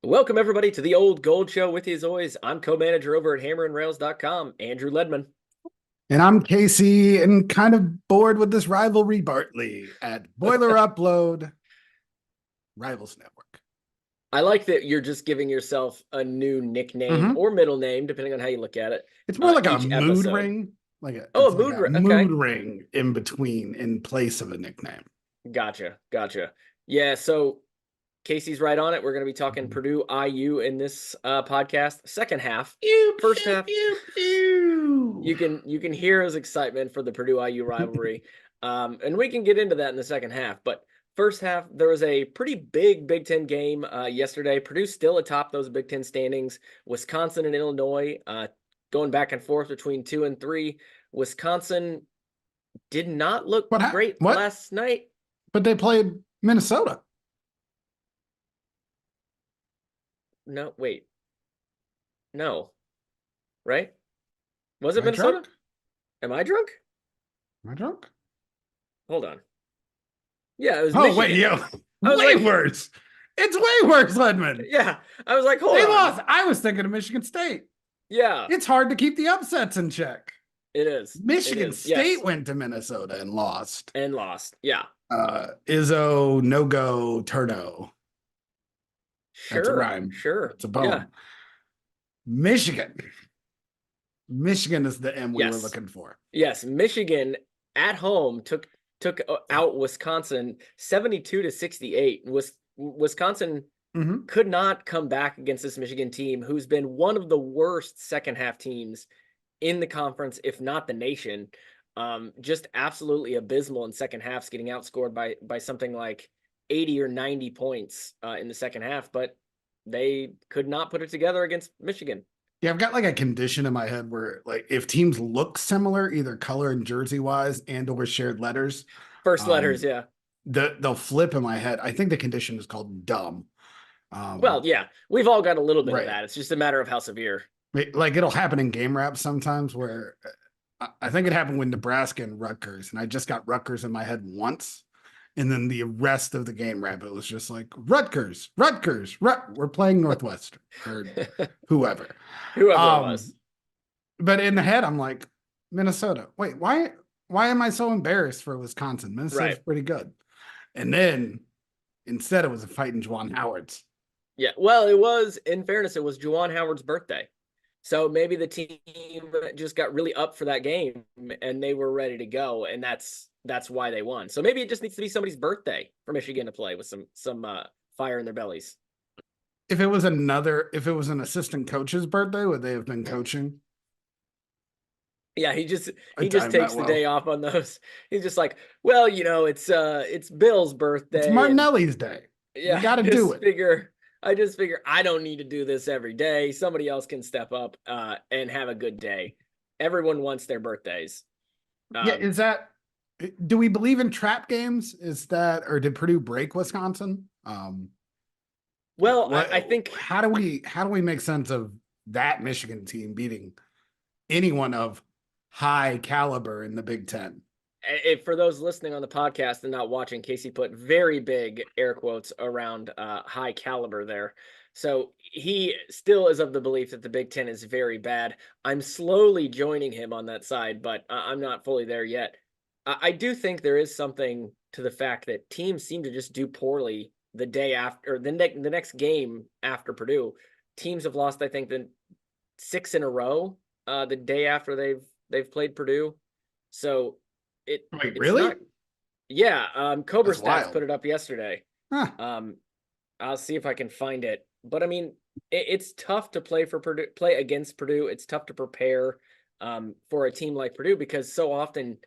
Welcome, everybody, to the Old Gold Show. With you, as always, I'm co-manager over at hammerandrails.com, Andrew Ledman. And I'm Casey, and kind of bored with this rivalry Bartley at Boiler Upload Rivals Network. I like that you're just giving yourself a new nickname or middle name, depending on how you look at it. It's more like a each mood episode. ring. A mood ring. Mood ring in between, in place of a nickname. Gotcha. Yeah, so Casey's right on it. We're going to be talking Purdue IU in this podcast. Second half. First half. You can hear his excitement for the Purdue IU rivalry. And we can get into that in the second half. But first half, there was a pretty big Big Ten game yesterday. Purdue still atop those Big Ten standings. Wisconsin and Illinois going back and forth between 2 and 3. Wisconsin did not look great last night. But they played Minnesota. No, wait. No. Right? Was it Minnesota? Drunk? Am I drunk? Am I drunk? Hold on. Yeah, it was Michigan. Wait, yo. Way worse. It's way worse, Ledman. Yeah. I was like, hold on. They lost. I was thinking of Michigan State. Yeah. It's hard to keep the upsets in check. It is. Michigan State went to Minnesota and lost. Yeah. Izzo, no-go, Turdo. Sure. That's a rhyme. Sure. It's a poem. Yeah. Michigan is the M we were looking for. Yes. Michigan at home took out Wisconsin 72-68. Wisconsin could not come back against this Michigan team, who's been one of the worst second half teams in the conference, if not the nation. Just absolutely abysmal in second halves, getting outscored by something like 80 or 90 points in the second half, but they could not put it together against Michigan. Yeah, I've got like a condition in my head where, like, if teams look similar, either color and jersey wise and or shared letters, letters, yeah, they'll flip in my head. I think the condition is called dumb. Well, yeah, we've all got a little bit of that. It's just a matter of how severe. Like, it'll happen in game wraps sometimes, where I think it happened with Nebraska and Rutgers, and I just got Rutgers in my head once. And then the rest of the game wrap, it was just like, Rutgers, we're playing Northwestern or whoever. Whoever it was. But in the head, I'm like, Minnesota. Wait, why am I so embarrassed for Wisconsin? Minnesota's pretty good. And then instead, it was a fight in Juwan Howard's. Yeah, well, it was, in fairness, it was Juwan Howard's birthday. So maybe the team just got really up for that game and they were ready to go, and that's why they won. So maybe it just needs to be somebody's birthday for Michigan to play with some fire in their bellies. If it was an assistant coach's birthday, would they have been coaching? Yeah, he just takes the day off on those. He's just like, well, it's Bill's birthday. It's Martinelli's day. Yeah, you got to do it. I just figure I don't need to do this every day. Somebody else can step up and have a good day. Everyone wants their birthdays. Do we believe in trap games? Or did Purdue break Wisconsin? I think how do we make sense of that Michigan team beating anyone of high caliber in the Big Ten? For those listening on the podcast and not watching, Casey put very big air quotes around high caliber there. So he still is of the belief that the Big Ten is very bad. I'm slowly joining him on that side, but I'm not fully there yet. I do think there is something to the fact that teams seem to just do poorly the day after, or the next game after Purdue. Teams have lost, I think, 6 in a row the day after they've played Purdue. So really? Cobra Stats put it up yesterday. I'll see if I can find it. But I mean, it's tough to play against Purdue. It's tough to prepare for a team like Purdue, because so often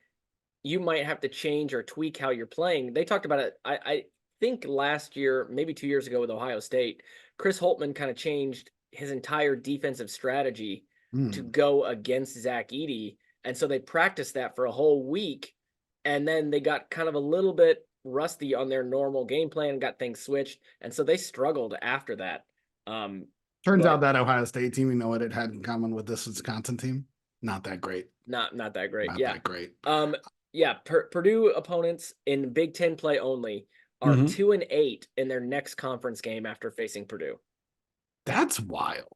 you might have to change or tweak how you're playing. They talked about it, I think last year, maybe 2 years ago with Ohio State. Chris Holtmann kind of changed his entire defensive strategy to go against Zach Edey. And so they practiced that for a whole week, and then they got kind of a little bit rusty on their normal game plan and got things switched. And so they struggled after that. Turns out that Ohio State team, you know what it had in common with this Wisconsin team? Not that great. Not that great. Not that great. Purdue opponents in Big Ten play only are 2-8 in their next conference game after facing Purdue. That's wild.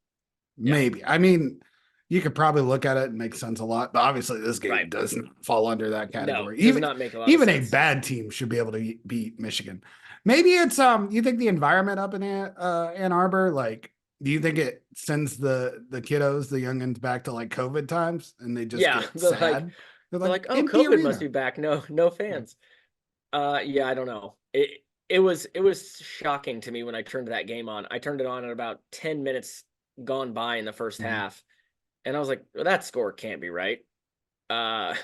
Yeah. Maybe. I mean, you could probably look at it and make sense a lot, but obviously this game Right. doesn't fall under that category. No, does not make a lot of even a sense. bad team should be able to beat Michigan. Maybe it's you think the environment up in Ann Arbor, like, do you think it sends the kiddos, the youngins, back to like COVID times and they just get they're like, sad? they're like, oh, empty COVID must arena. be back. No fans. Yeah, I don't know. It was shocking to me when I turned that game on. I turned it on at about 10 minutes gone by in the first half, and I was like, well, that score can't be right. I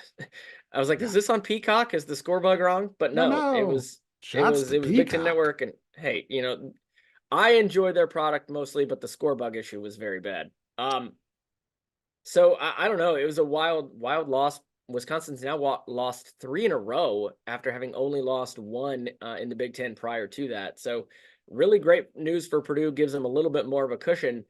was like, is this on Peacock? Is the score bug wrong? But no, it was Big Ten Network, and hey, I enjoy their product mostly, but the score bug issue was very bad. So I don't know. It was a wild loss. Wisconsin's now lost 3 in a row after having only lost 1 in the Big Ten prior to that. So really great news for Purdue, gives them a little bit more of a cushion.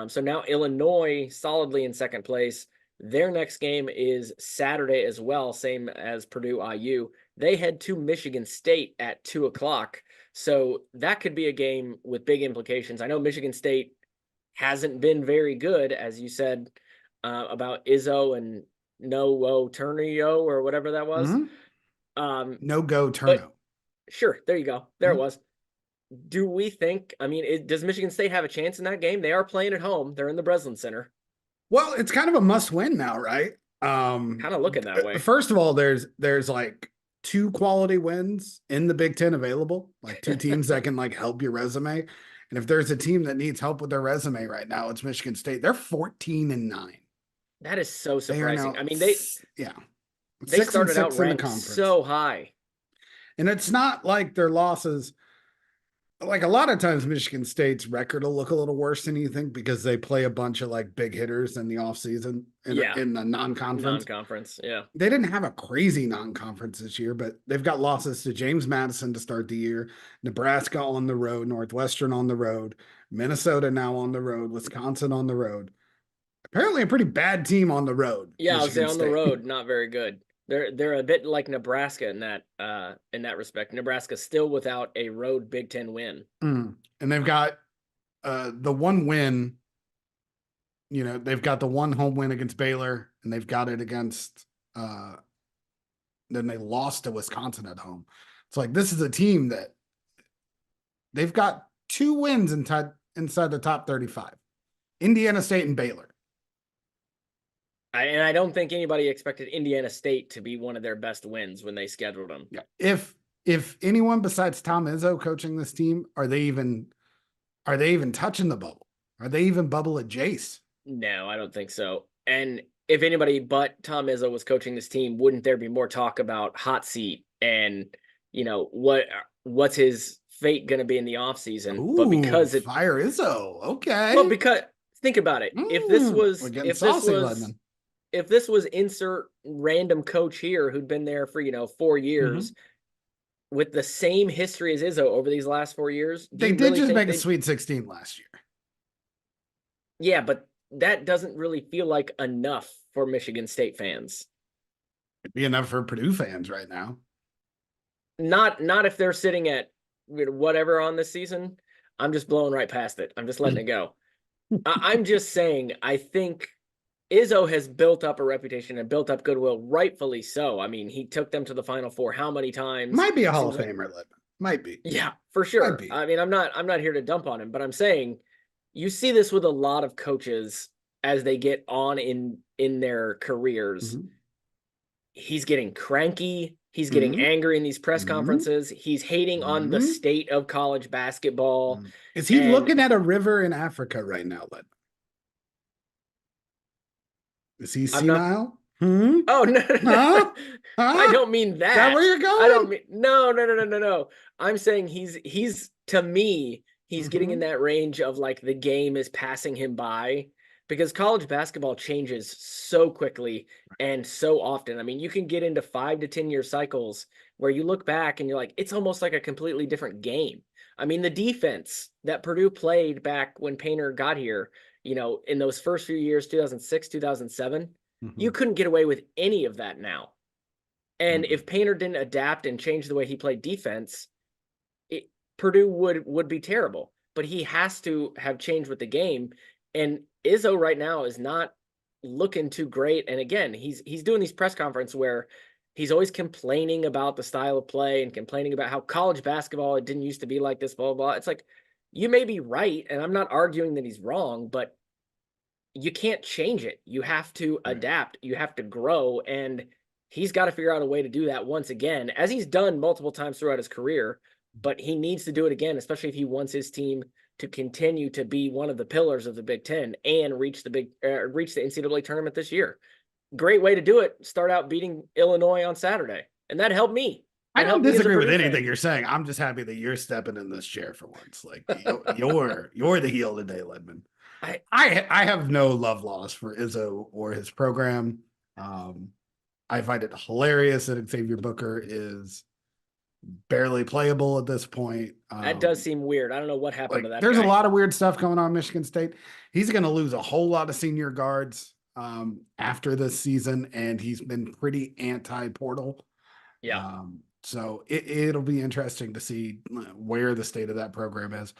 So now Illinois solidly in second place. Their next game is Saturday as well, same as Purdue IU. They head to Michigan State at 2:00. So that could be a game with big implications. I know Michigan State hasn't been very good, as you said, about Izzo and No Turnio or whatever that was. No go Turno. Sure, there you go. There it was. Do we think? I mean, does Michigan State have a chance in that game? They are playing at home. They're in the Breslin Center. Well, it's kind of a must-win now, right? Kind of looking that way. First of all, there's like 2 quality wins in the Big Ten available, like 2 teams that can like help your resume. And if there's a team that needs help with their resume right now, it's Michigan State. They're 14-9. That is so surprising. Now, I mean, they started out ranked so high. And it's not like their losses, like a lot of times Michigan State's record will look a little worse than you think because they play a bunch of like big hitters in the offseason in the non-conference. Yeah. They didn't have a crazy non-conference this year, but they've got losses to James Madison to start the year, Nebraska on the road, Northwestern on the road, Minnesota now on the road, Wisconsin on the road. Apparently a pretty bad team on the road. Yeah, I would say on the road, not very good. They're a bit like Nebraska in that respect. Nebraska's still without a road Big Ten win. And they've got the one win. They've got the one home win against Baylor, and they've got it against then they lost to Wisconsin at home. It's like this is a team that they've got 2 wins inside the top 35. Indiana State and Baylor. And I don't think anybody expected Indiana State to be one of their best wins when they scheduled them. Yeah. If anyone besides Tom Izzo coaching this team, are they even touching the bubble? Are they even bubble adjacent? No, I don't think so. And if anybody but Tom Izzo was coaching this team, wouldn't there be more talk about hot seat and what's his fate going to be in the offseason? Ooh, but because fire Izzo, okay. Well, because think about it. If this was insert random coach here who'd been there for 4 years with the same history as Izzo over these last 4 years, they did just make a Sweet 16 last year. Yeah, but that doesn't really feel like enough for Michigan State fans. It'd be enough for Purdue fans right now. Not if they're sitting at whatever on this season. I'm just blowing right past it. I'm just letting it go. I'm just saying, I think Izzo has built up a reputation and built up goodwill, rightfully so. I mean, he took them to the Final Four how many times? Might be a Hall of Famer, might be. Yeah, for sure. I mean, I'm not here to dump on him, but I'm saying you see this with a lot of coaches as they get on in their careers. He's getting cranky. He's getting angry in these press conferences. He's hating on the state of college basketball. Is he looking at a river in Africa right now, Ledman? Is he senile? Oh, no. Huh? I don't mean that. Is that where you're going? I don't mean no. I'm saying he's to me, he's getting in that range of like the game is passing him by because college basketball changes so quickly and so often. I mean, you can get into 5 to 10 year cycles where you look back and you're like, it's almost like a completely different game. I mean, the defense that Purdue played back when Painter got here, in those first few years, 2006, 2007, you couldn't get away with any of that now. And if Painter didn't adapt and change the way he played defense, Purdue would be terrible. but he has to have changed with the game. And Izzo right now is not looking too great. And again, he's doing these press conferences where he's always complaining about the style of play and complaining about how college basketball, it didn't used to be like this, blah, blah, blah. It's like, you may be right, and I'm not arguing that he's wrong, but you can't change it. You have to adapt. You have to grow, and he's got to figure out a way to do that once again, as he's done multiple times throughout his career, but he needs to do it again, especially if he wants his team to continue to be one of the pillars of the Big Ten and reach the NCAA tournament this year. Great way to do it. Start out beating Illinois on Saturday, and that helped me. I don't disagree with anything you're saying. I'm just happy that you're stepping in this chair for once. Like you're the heel today, Ledman. I have no love loss for Izzo or his program. I find it hilarious that Xavier Booker is barely playable at this point. That does seem weird. I don't know what happened to that. There's a lot of weird stuff going on in Michigan State. He's going to lose a whole lot of senior guards after this season, and he's been pretty anti-portal. Yeah. So it'll be interesting to see where the state of that program is.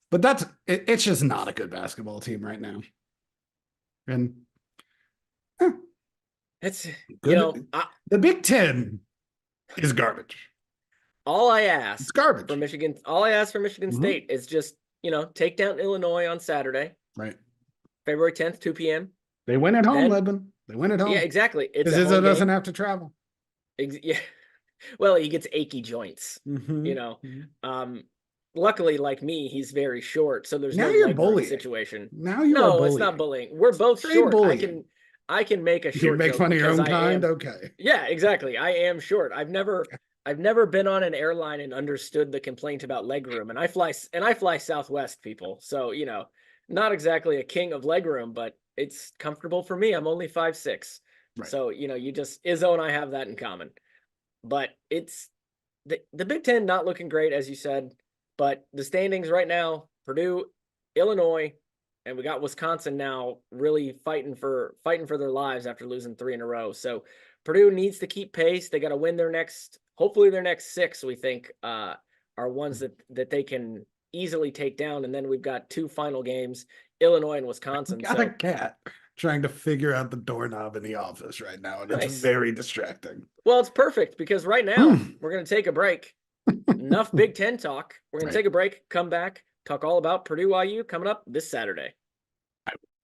But it's just not a good basketball team right now. And it's good. The Big Ten is garbage. All I ask it's garbage. for Michigan, State is just, take down Illinois on Saturday. Right. February 10th, 2 p.m. They win at home, Ledman. They win at home. Yeah, exactly. Because Izzo doesn't have to travel. Yeah. Well, he gets achy joints, luckily, like me, he's very short, so there's no bullying situation. Now you're it's not bullying. We're both short. Bullying. I can make a short. You make fun of your own kind. Okay. Yeah, exactly. I am short. I've never been on an airline and understood the complaint about legroom. And I fly Southwest, people. So not exactly a king of legroom, but it's comfortable for me. I'm only 5'6". Right. So you just Izzo and I have that in common. But it's the Big Ten not looking great, as you said. But the standings right now: Purdue, Illinois, and we got Wisconsin now really fighting for their lives after losing 3 in a row. So Purdue needs to keep pace. They got to win hopefully their next 6. We think are ones that they can easily take down. And then we've got 2 final games: Illinois and Wisconsin. Got a cat trying to figure out the doorknob in the office right now, and it's very distracting. Well, it's perfect because right now we're going to take a break. Enough Big Ten talk. We're going to take a break, come back, talk all about Purdue IU coming up this Saturday.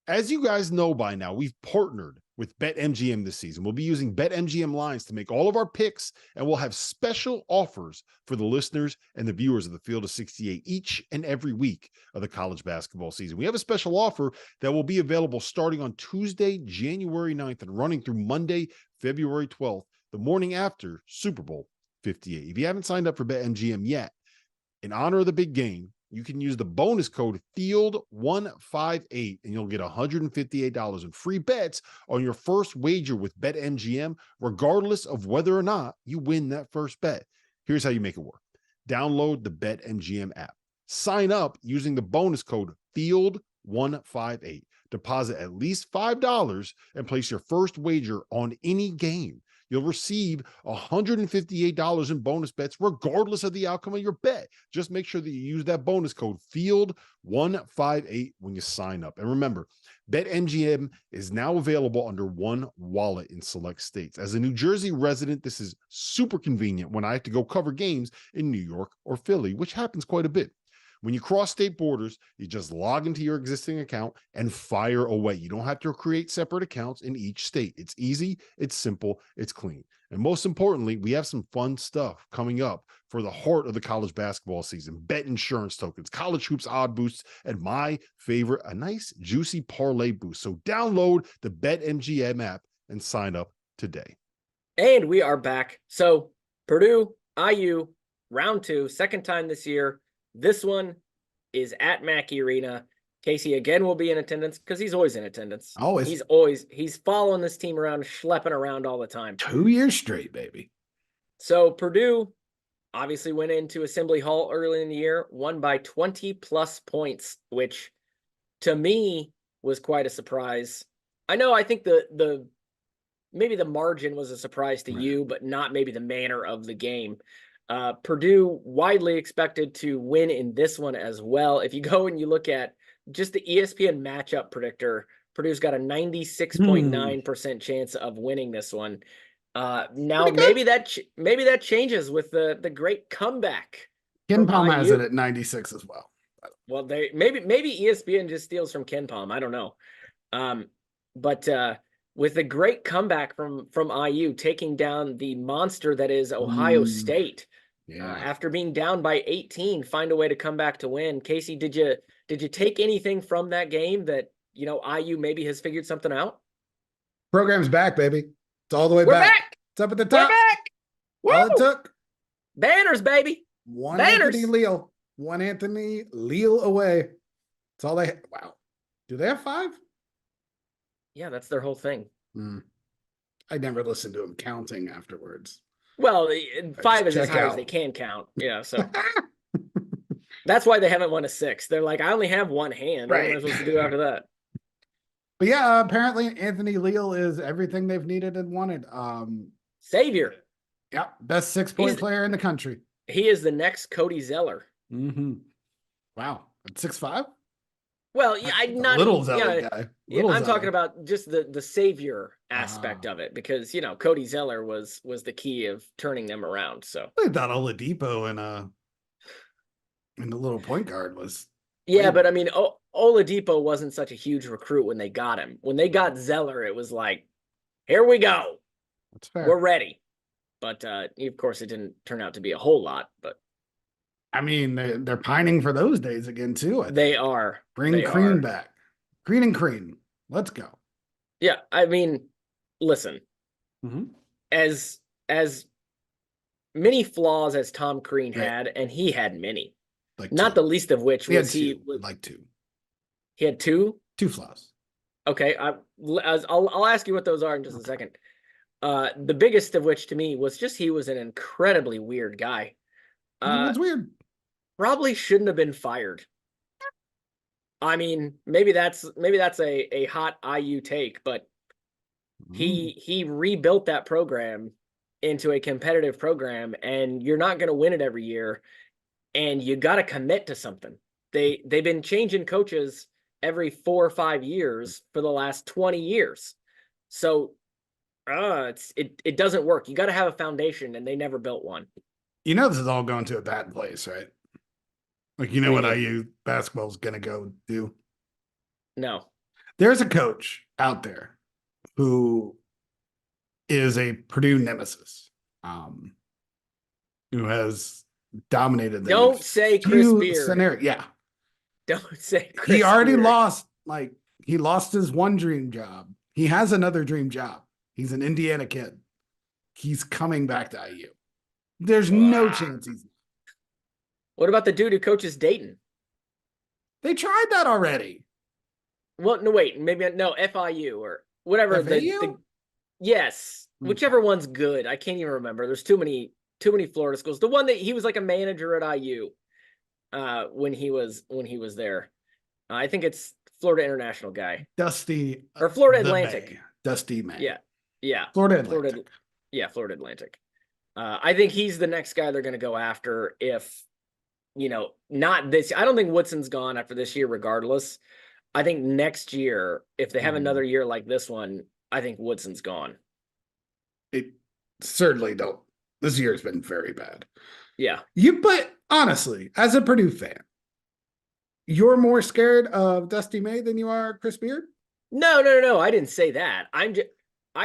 As you guys know by now, we've partnered with BetMGM this season. We'll be using BetMGM lines to make all of our picks, and we'll have special offers for the listeners and the viewers of the Field of 68 each and every week of the college basketball season. We have a special offer that will be available starting on Tuesday, January 9th and running through Monday, February 12th, the morning after Super Bowl 58. If you haven't signed up for BetMGM yet, in honor of the big game, you can use the bonus code FIELD158 and you'll get $158 in free bets on your first wager with BetMGM, regardless of whether or not you win that first bet. Here's how you make it work. Download the BetMGM app. Sign up using the bonus code FIELD158. Deposit at least $5 and place your first wager on any game. You'll receive $158 in bonus bets regardless of the outcome of your bet. Just make sure that you use that bonus code FIELD158 when you sign up. And remember, BetMGM is now available under one wallet in select states. As a New Jersey resident, this is super convenient when I have to go cover games in New York or Philly, which happens quite a bit. When you cross state borders, you just log into your existing account and fire away. You don't have to create separate accounts in each state. It's easy, it's simple, it's clean. And most importantly, we have some fun stuff coming up for the heart of the college basketball season. Bet insurance tokens, college hoops odd boosts, and my favorite, a nice juicy parlay boost. So download the BetMGM app and sign up today. And we are back. So Purdue, IU, round 2, second time this year. This one is at Mackey Arena. Casey again will be in attendance because he's always in attendance. Always. He's following this team around, schlepping around all the time. 2 years straight, baby. So Purdue obviously went into Assembly Hall early in the year, won by 20 plus points, which to me was quite a surprise. I think maybe the margin was a surprise to you, but not maybe the manner of the game. Purdue widely expected to win in this one as well. If you go and you look at just the ESPN matchup predictor, Purdue's got a 96.9% chance of winning this one. Now maybe that changes with the great comeback. KenPom has it at 96 as well. Well, maybe ESPN just steals from KenPom. I don't know. But with the great comeback from IU taking down the monster that is Ohio State. After being down by 18, find a way to come back to win. Casey, did you take anything from that game that, IU maybe has figured something out? Program's back, baby. It's all the way back. It's up at the top. We're back. All it took. Banners, baby. One Anthony Leal away. That's all they wow. Do they have 5? Yeah, that's their whole thing. I never listened to him counting afterwards. Well, 5 is as high as they can count. Yeah, so that's why they haven't won a 6. They're like, I only have one hand. What am I supposed to do after that? But yeah, apparently Anthony Leal is everything they've needed and wanted. Savior. Yeah, best 6-point player in the country. He is the next Cody Zeller. Wow, at 6'5"? Well, yeah, I'm not little Zeller guy. I'm talking about just the savior aspect of it, because Cody Zeller was the key of turning them around. So I thought Oladipo and the little point guard was. Yeah, but I mean, Oladipo wasn't such a huge recruit when they got him. When they got Zeller, it was like, here we go. That's fair. We're ready. But of course, it didn't turn out to be a whole lot. But I mean, they're pining for those days again too. They are. Bring Crean back. Crean and Crean. Let's go. Yeah, I mean, listen. As many flaws as Tom Crean had, and he had many. Not the least of which was two. He had 2? 2 flaws. Okay, I'll ask you what those are in just a second. The biggest of which to me was just he was an incredibly weird guy. That's weird. Probably shouldn't have been fired. I mean, maybe that's a hot IU take, but he rebuilt that program into a competitive program, and you're not going to win it every year, and you got to commit to something. They've been changing coaches every 4 or 5 years for the last 20 years. So it doesn't work. You got to have a foundation, and they never built one. This is all going to a bad place, right? Like, what IU basketball is going to go do? No. There's a coach out there who is a Purdue nemesis, who has dominated. Don't say Chris Beard. Yeah. Don't say Chris He already Beard. lost. He lost his one dream job. He has another dream job. He's an Indiana kid. He's coming back to IU. There's no chance he's. What about the dude who coaches Dayton? They tried that already. Well, no, wait, maybe no FIU or whatever. FAU? Yes, whichever one's good. I can't even remember. There's too many Florida schools. The one that he was like a manager at IU when he was there. I think it's Florida International guy. Dusty or Florida Atlantic. May. Dusty May. Yeah. Florida Atlantic. Florida Atlantic. I think he's the next guy they're going to go after if, not this. I don't think Woodson's gone after this year regardless. I think next year, if they have another year like this one, I think Woodson's gone. It certainly don't. This year's been very bad. Yeah. But honestly, as a Purdue fan, you're more scared of Dusty May than you are Chris Beard? No. I didn't say that. I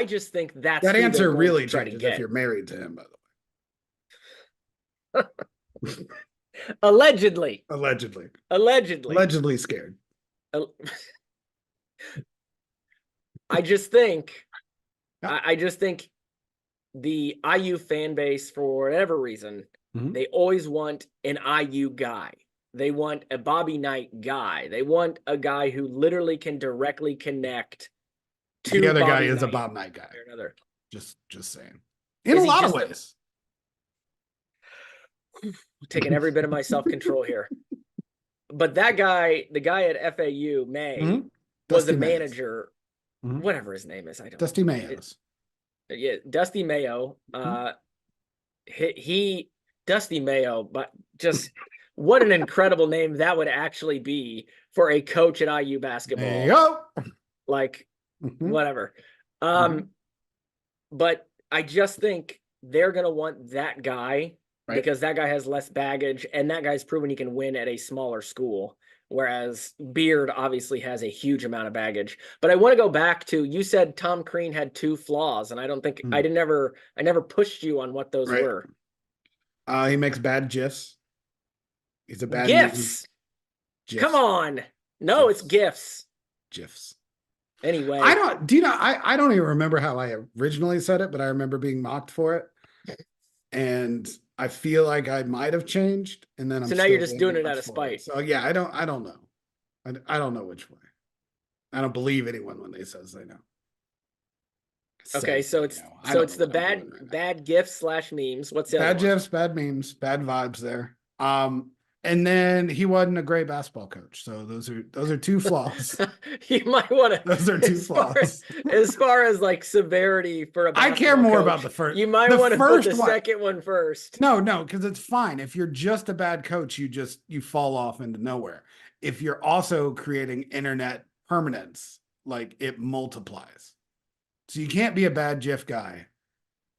just think that answer really changes if you're married to him, by the way. Allegedly scared. I just think the IU fan base, for whatever reason, they always want an IU guy. They want a Bobby Knight guy. They want a guy who literally can directly connect to the other Bobby guy is Knight a Bob Knight guy. Another. Just saying. In a lot of ways. Taking every bit of my self-control here. But that guy, the guy at FAU, May, was the manager, whatever his name is. I don't know. Dusty Mayo. Dusty Mayo. He Dusty Mayo, but just what an incredible name that would actually be for a coach at IU basketball. There you go. Like, whatever. But I just think they're going to want that guy because that guy has less baggage, and that guy's proven he can win at a smaller school. Whereas Beard obviously has a huge amount of baggage. But I want to go back to, you said Tom Crean had 2 flaws, and I don't think I never pushed you on what those were. He makes bad GIFs. He's a bad GIFs. Come on. No, it's GIFs. GIFs. Anyway. I don't even remember how I originally said it, but I remember being mocked for it. And I feel like I might have changed, and then so now you're just doing it out of spite. So yeah, I don't know. I don't know which way. I don't believe anyone when they says they know. Okay, so it's the bad gifs / memes. What's the bad gifs, bad memes, bad vibes there. And then he wasn't a great basketball coach. So those are 2 flaws. You might want to. Those are 2 flaws. As far as like severity for a basketball I care more coach, about the first. You might want to put the second one first. No, because it's fine. If you're just a bad coach, you fall off into nowhere. If you're also creating internet permanence, like it multiplies. So you can't be a bad GIF guy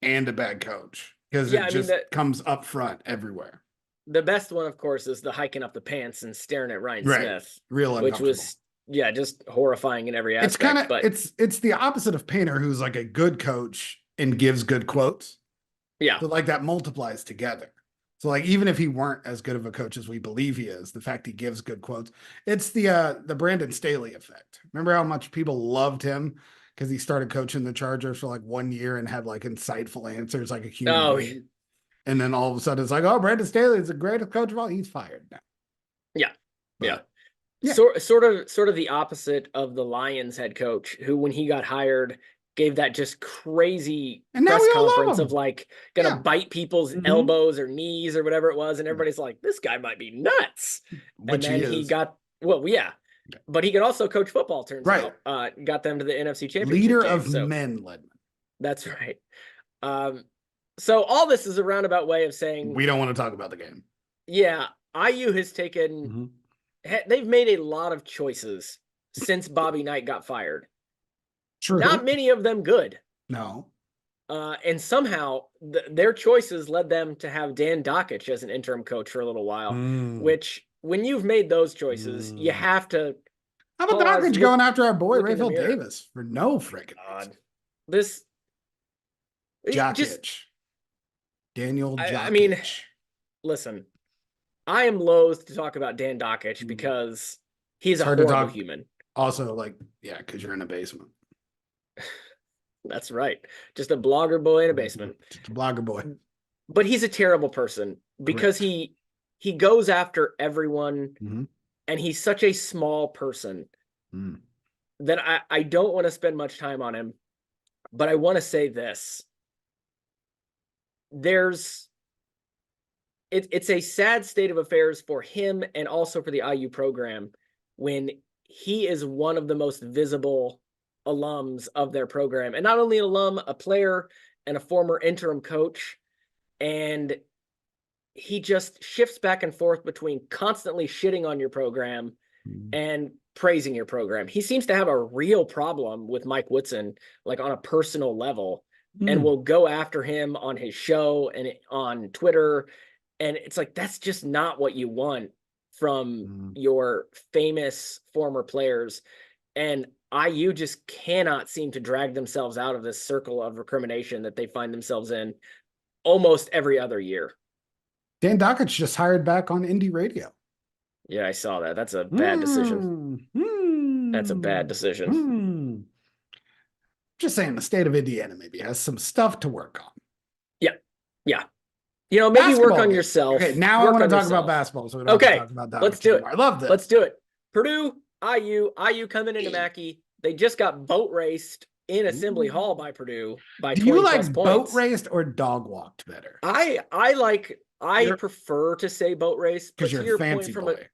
and a bad coach because it comes up front everywhere. The best one, of course, is the hiking up the pants and staring at Ryan Smith, which was just horrifying in every aspect. It's the opposite of Painter, who's like a good coach and gives good quotes. Yeah, so like that multiplies together. So like even if he weren't as good of a coach as we believe he is, the fact he gives good quotes, it's the Brandon Staley effect. Remember how much people loved him because he started coaching the Chargers for like 1 year and had like insightful answers like a human being. And then all of a sudden it's like, oh, Brandon Staley is the greatest coach of all. He's fired now. Yeah. Sort of the opposite of the Lions head coach, who when he got hired gave that just crazy press conference of like gonna bite people's elbows or knees or whatever it was, and everybody's like, this guy might be nuts. Which and then he got but he could also coach football. Turns out, got them to the NFC Championship. Leader of men, Ledman. That's right. So all this is a roundabout way of saying we don't want to talk about the game. Yeah, IU has taken. They've made a lot of choices since Bobby Knight got fired. True. Not many of them good. No. And somehow their choices led them to have Dan Dockich as an interim coach for a little while. Which, when you've made those choices, you have to. How about Dockich going after our boy Rayfield Davis for no freaking reason? This. Jokic. Daniel Jokic. I mean, listen, I am loath to talk about Dan Dockich because he's a horrible human. Also, because you're in a basement. That's right. Just a blogger boy in a basement. Just a blogger boy. But he's a terrible person because he goes after everyone, and he's such a small person that I don't want to spend much time on him. But I want to say this. It's a sad state of affairs for him and also for the IU program when he is one of the most visible alums of their program, and not only an alum, a player and a former interim coach. And he just shifts back and forth between constantly shitting on your program and praising your program. He seems to have a real problem with Mike Woodson, like on a personal level, and will go after him on his show and on Twitter. And it's like, that's just not what you want from your famous former players. And IU just cannot seem to drag themselves out of this circle of recrimination that they find themselves in almost every other year. Dan Dockich just hired back on indie radio. Yeah, I saw that. That's a bad decision. That's a bad decision. Just saying, the state of Indiana maybe has some stuff to work on. Yeah. You know, maybe basketball work on game. yourself. Okay, now I want to talk about basketball. So we don't have to talk about that. Let's do it. I love this. Let's do it. Purdue, IU coming into Mackey. They just got boat raced in Assembly Hall by Purdue by 20 plus points. Do you like boat raced or dog walked better? I prefer to say boat race because you're a fancy boy.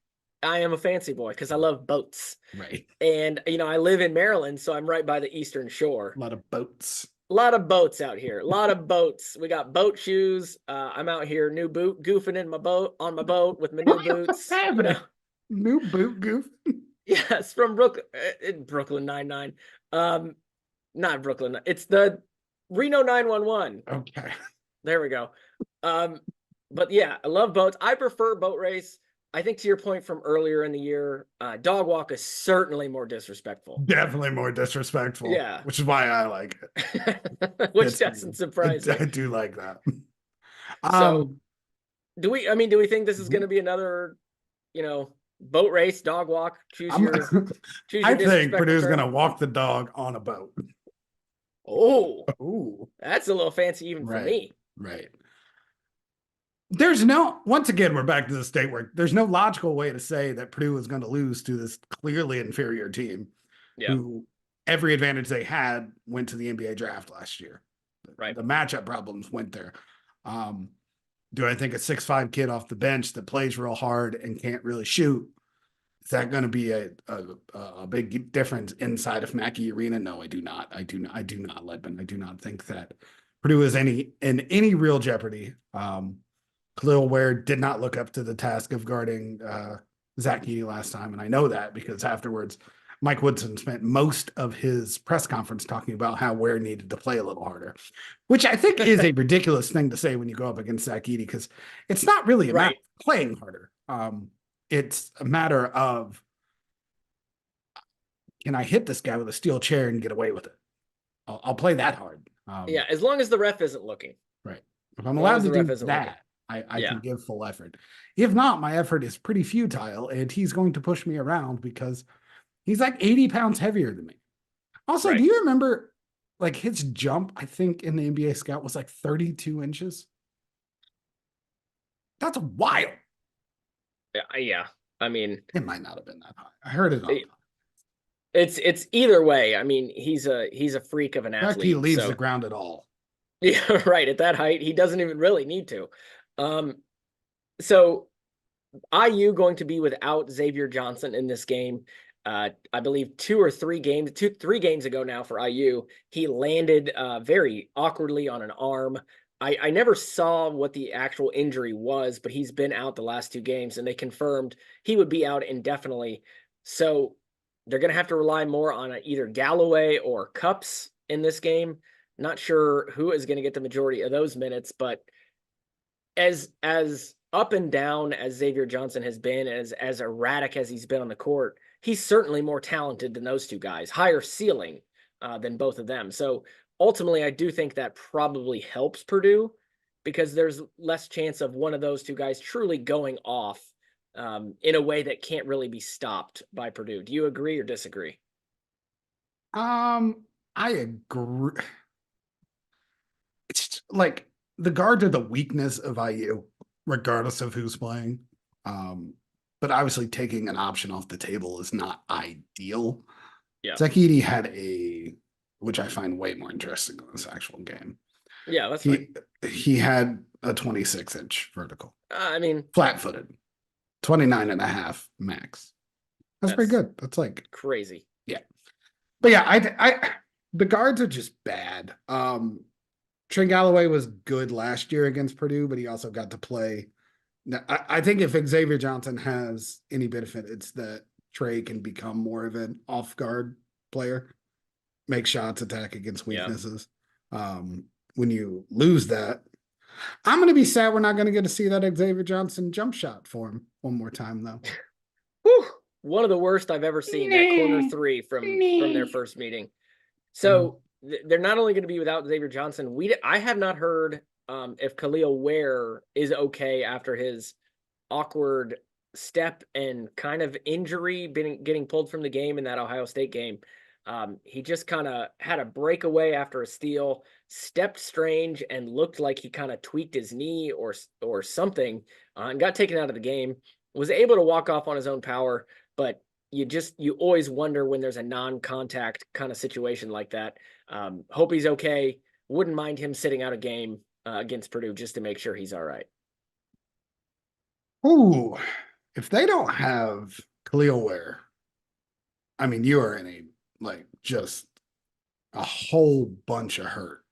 I am a fancy boy because I love boats. Right. And I live in Maryland, so I'm right by the Eastern Shore. A lot of boats. lot of boats out here. A lot of boats. We got boat shoes. I'm out here goofing in my boat on my boat with my new boots. You know? New boot goof. Yes, from Brooklyn. Brooklyn 99. Not Brooklyn. It's the Reno 911. Okay. There we go. But yeah, I love boats. I prefer boat race. I think to your point from earlier in the year, dog walk is certainly more disrespectful. Definitely more disrespectful. Yeah. Which is why I like it. Which doesn't surprise me. I do like that. So do we think this is going to be another, boat race, dog walk? I think Purdue's going to walk the dog on a boat. Oh, that's a little fancy even for me. Right. Once again, we're back to the state where there's no logical way to say that Purdue is going to lose to this clearly inferior team who every advantage they had went to the NBA draft last year. Right. The matchup problems went there. Do I think a 6'5" kid off the bench that plays real hard and can't really shoot, is that going to be a big difference inside of Mackey Arena? No, I do not. I do not, Ledman. I do not think that Purdue is in any real jeopardy. Kel'el Ware did not look up to the task of guarding Zach Edey last time, and I know that because afterwards, Mike Woodson spent most of his press conference talking about how Ware needed to play a little harder, which I think is a ridiculous thing to say when you go up against Zach Edey, because it's not really a matter of playing harder. It's a matter of, can I hit this guy with a steel chair and get away with it? I'll play that hard. As long as the ref isn't looking. Right. If I'm allowed to do that, I can give full effort. If not, my effort is pretty futile, and he's going to push me around because he's like 80 pounds heavier than me. Also, do you remember, like, his jump, I think, in the NBA Scout was like 32 inches? That's wild. Yeah. I mean, it might not have been that high. I heard it on. It's either way. I mean, he's a freak of an athlete. He leaves the ground at all. Yeah, right. At that height, he doesn't even really need to. So IU going to be without Xavier Johnson in this game. I believe 3 games ago now for IU, he landed very awkwardly on an arm. I never saw what the actual injury was, but he's been out the last 2 games, and they confirmed he would be out indefinitely. So they're going to have to rely more on either Galloway or Cups in this game. Not sure who is going to get the majority of those minutes, but as up and down as Xavier Johnson has been, as erratic as he's been on the court, he's certainly more talented than those 2 guys, higher ceiling than both of them. So ultimately, I do think that probably helps Purdue because there's less chance of one of those 2 guys truly going off in a way that can't really be stopped by Purdue. Do you agree or disagree? I agree. It's like the guards are the weakness of IU, regardless of who's playing. But obviously taking an option off the table is not ideal. Yeah. Zach Edey had which I find way more interesting than this actual game. Yeah, that's fine. He had a 26-inch vertical. I mean, flat-footed, 29.5 max. That's pretty good. That's like crazy. Yeah. But yeah, I the guards are just bad. Trent Galloway was good last year against Purdue, but he also got to play. Now, I think if Xavier Johnson has any benefit, it's that Trey can become more of an off-guard player, make shots, attack against weaknesses. Yeah. When you lose that, I'm going to be sad we're not going to get to see that Xavier Johnson jump shot for him one more time, though. Whew, one of the worst I've ever seen, that corner 3 from their first meeting. So they're not only going to be without Xavier Johnson. I have not heard if Kel'el Ware is okay after his awkward step and kind of injury, getting pulled from the game in that Ohio State game. He just kind of had a breakaway after a steal, stepped strange, and looked like he kind of tweaked his knee or something, and got taken out of the game. Was able to walk off on his own power, but you always wonder when there's a non-contact kind of situation like that. Hope he's okay. Wouldn't mind him sitting out a game against Purdue just to make sure he's all right. Ooh, if they don't have Kel'el Ware, I mean, you are in a just a whole bunch of hurt.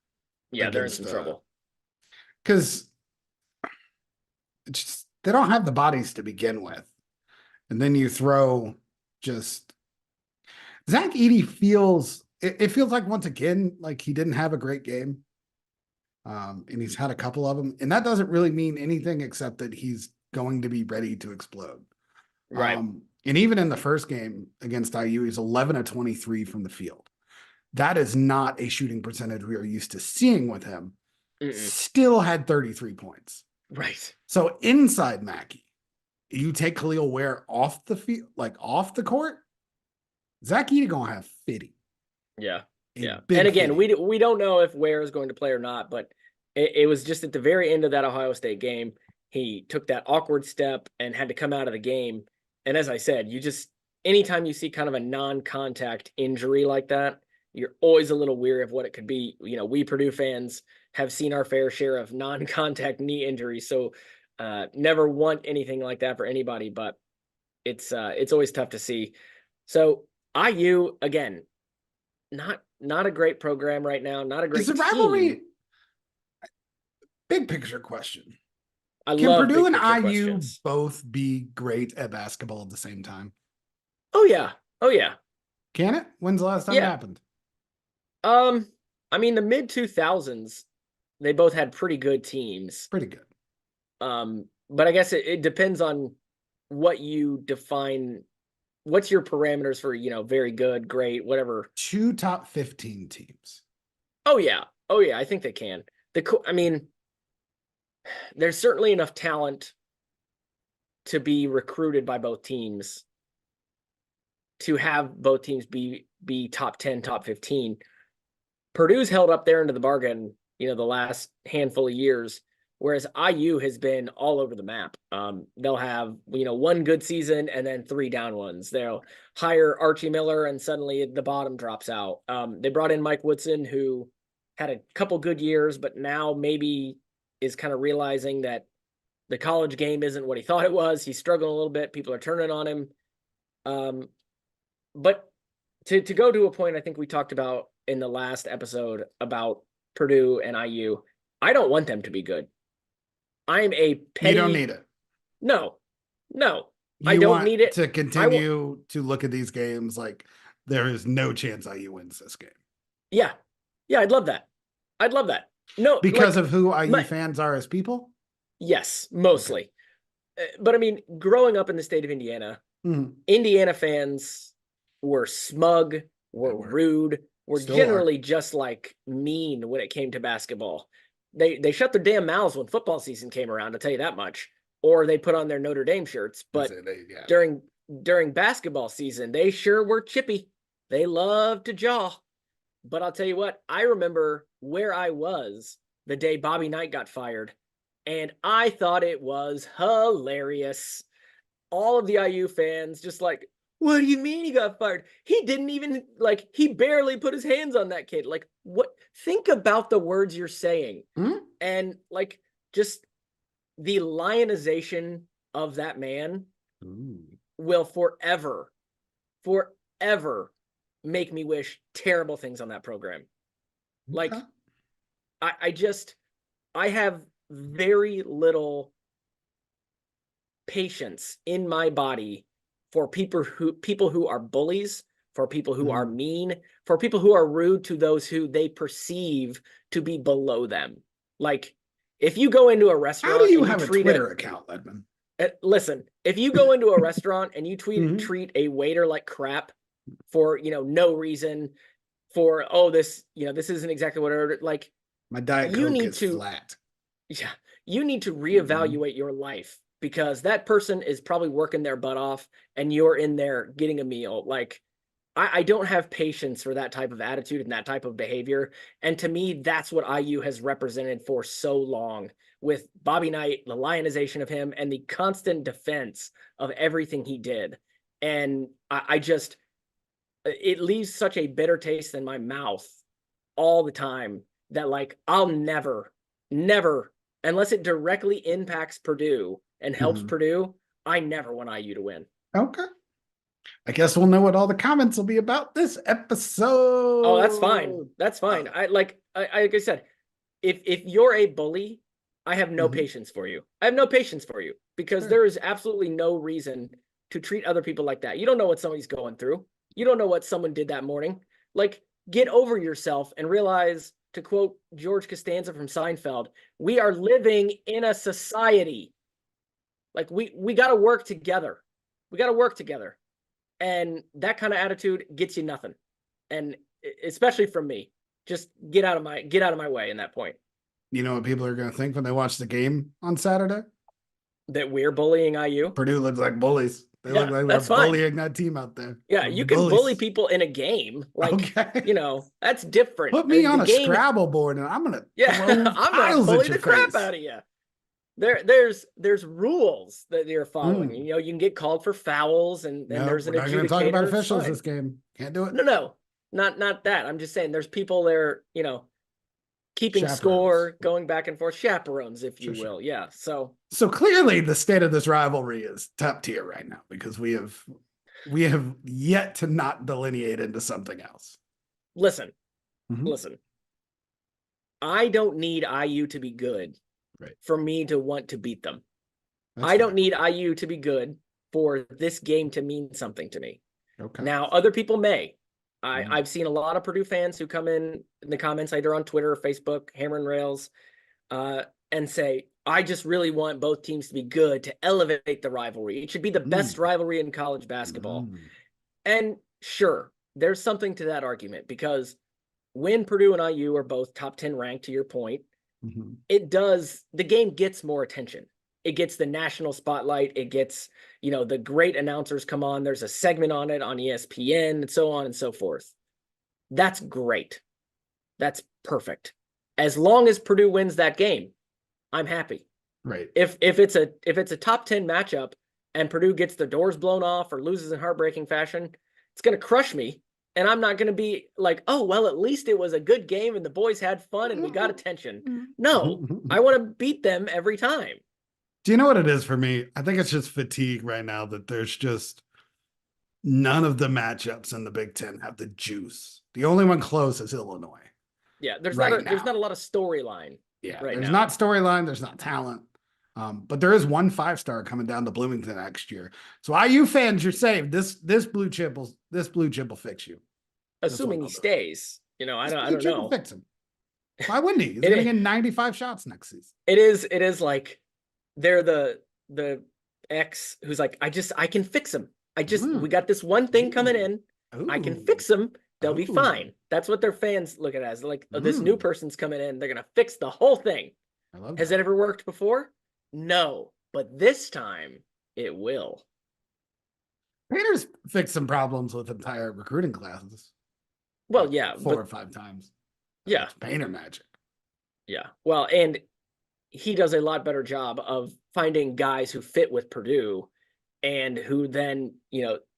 Yeah, they're in some trouble. Because they don't have the bodies to begin with. And then you throw just Zach Edey it feels like once again, like he didn't have a great game. And he's had a couple of them. And that doesn't really mean anything except that he's going to be ready to explode. Right. And even in the first game against IU, he's 11 of 23 from the field. That is not a shooting percentage we are used to seeing with him. Still had 33 points. Right. So inside Mackey, you take Kel'el Ware off the field, like off the court, Zach Edey gonna have 50. Yeah. Yeah. And again, we don't know if Ware is going to play or not, but it was just at the very end of that Ohio State game, he took that awkward step and had to come out of the game. And as I said, anytime you see kind of a non-contact injury like that, you're always a little weary of what it could be. You know, we Purdue fans have seen our fair share of non-contact knee injuries. So never want anything like that for anybody, but it's always tough to see. So IU, again, not a great program right now. Not a great team. Is the rivalry big picture question? Can Purdue and IU questions. Both be great at basketball at the same time? Oh yeah. Can it? When's the last time it happened? I mean, the mid 2000s, they both had pretty good teams. Pretty good. But I guess it depends on what you define. What's your parameters for, very good, great, whatever? 2 top 15 teams. Oh yeah. I think they can. There's certainly enough talent to be recruited by both teams to have both teams be top 10, top 15. Purdue's held up there into the bargain, the last handful of years, whereas IU has been all over the map. They'll have, one good season and then 3 down ones. They'll hire Archie Miller and suddenly the bottom drops out. They brought in Mike Woodson, who had a couple good years, but now maybe is kind of realizing that the college game isn't what he thought it was. He's struggling a little bit. People are turning on him. But to go to a point I think we talked about in the last episode about Purdue and IU, I don't want them to be good. I'm a petty... You don't need it. No. I don't need it. To continue to look at these games like there is no chance IU wins this game. Yeah, I'd love that. No, because of who IU fans are as people? Yes, mostly. Okay. But I mean, growing up in the state of Indiana, Indiana fans were smug, were rude, were generally just like mean when it came to basketball. They shut their damn mouths when football season came around, I'll tell you that much. Or they put on their Notre Dame shirts. But during basketball season, they sure were chippy. They loved to jaw. But I'll tell you what, I remember where I was the day Bobby Knight got fired, and I thought it was hilarious. All of the IU fans just like, what do you mean he got fired? He didn't even, he barely put his hands on that kid. Like, what? Think about the words you're saying. And, just the lionization of that man will forever make me wish terrible things on that program. Okay. I have very little patience in my body for people who are bullies, for people who are mean, for people who are rude to those who they perceive to be below them. Like, if you go into a restaurant, how do you have a Twitter account, Ledman? Listen, if you go into a restaurant and you treat a waiter like crap for no reason, for this isn't exactly what I ordered, like, my Diet Coke is flat. Yeah, you need to reevaluate your life, because that person is probably working their butt off and you're in there getting a meal. Like, I don't have patience for that type of attitude and that type of behavior. And to me, that's what IU has represented for so long, with Bobby Knight, the lionization of him, and the constant defense of everything he did. And it leaves such a bitter taste in my mouth all the time that, I'll never, unless it directly impacts Purdue and helps Purdue, I never want IU to win. Okay. I guess we'll know what all the comments will be about this episode. Oh, that's fine. That's fine. Like I said, if you're a bully, I have no patience for you. I have no patience for you because there is absolutely no reason to treat other people like that. You don't know what somebody's going through. You don't know what someone did that morning. Like, get over yourself and realize, to quote George Costanza from Seinfeld, we are living in a society. Like, we got to work together. We got to work together. And that kind of attitude gets you nothing. And especially from me, just get out of my way in that point. You know what people are going to think when they watch the game on Saturday? That we're bullying IU. Purdue looks like bullies. They look like they're bullying that team out there. Yeah, you can bully people in a game. Like, that's different. Put me on a Scrabble board and I'm going to bully the crap out of you. There's rules that you're following. You can get called for fouls and there's an adjudicator. We're not going to talk about officials this game. Can't do it. No, not that. I'm just saying there's people there, keeping score, going back and forth, chaperones, if you will. Yeah. So clearly the state of this rivalry is top tier right now because we have yet to not delineate into something else. Listen. I don't need IU to be good for me to want to beat them. I don't need IU to be good for this game to mean something to me. Okay. Now, other people may. I've seen a lot of Purdue fans who come in the comments either on Twitter or Facebook, Hammer and Rails, and say, I just really want both teams to be good to elevate the rivalry. It should be the best rivalry in college basketball. And sure, there's something to that argument because when Purdue and IU are both top 10 ranked, to your point, the game gets more attention. It gets the national spotlight. It gets, the great announcers come on. There's a segment on it on ESPN and so on and so forth. That's great. That's perfect. As long as Purdue wins that game, I'm happy. Right. If it's a top 10 matchup and Purdue gets the doors blown off or loses in heartbreaking fashion, it's going to crush me. And I'm not going to be like, oh, well, at least it was a good game and the boys had fun and we got attention. No, I want to beat them every time. Do you know what it is for me? I think it's just fatigue right now that there's just none of the matchups in the Big Ten have the juice. The only one close is Illinois. Yeah, there's not a lot of storyline. Yeah, there's not storyline. There's not talent. But there is one 5-star coming down to Bloomington next year. So IU fans, you're saved. This blue chip will fix you. Assuming he stays. I don't know. Will fix him. Why wouldn't he? He's going to get 95 shots next season. It is like they're the ex who's like, I can fix him. We got this one thing coming in. I can fix them. They'll be fine. That's what their fans look at it as. Like, this new person's coming in. They're going to fix the whole thing. I love that. Has it ever worked before? No, but this time it will. Painter's fixed some problems with entire recruiting classes. Well, yeah. 4 or 5 times. Yeah. It's Painter magic. Yeah. Well, and he does a lot better job of finding guys who fit with Purdue and who then,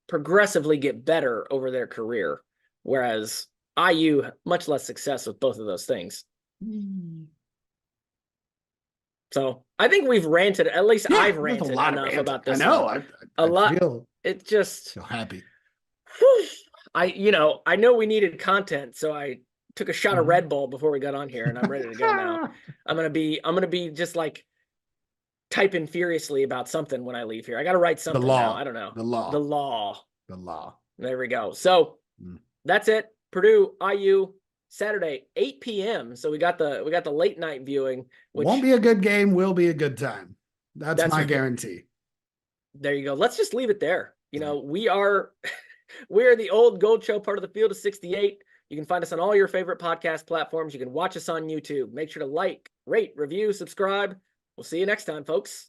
progressively get better over their career. Whereas IU, much less success with both of those things. So I think we've ranted, at least I've ranted enough about this. I know. I lot. It just feel happy. I know we needed content, so I took a shot of Red Bull before we got on here, and I'm ready to go now. I'm gonna be just like typing furiously about something when I leave here. I got to write something now. I don't know. The law. There we go. So that's it. Purdue, IU, Saturday, 8 p.m. So we got the late night viewing. Which won't be a good game. Will be a good time. That's my guarantee. There you go. Let's just leave it there. We are the old Gold Show, part of the Field of 68. You can find us on all your favorite podcast platforms. You can watch us on YouTube. Make sure to like, rate, review, subscribe. We'll see you next time, folks.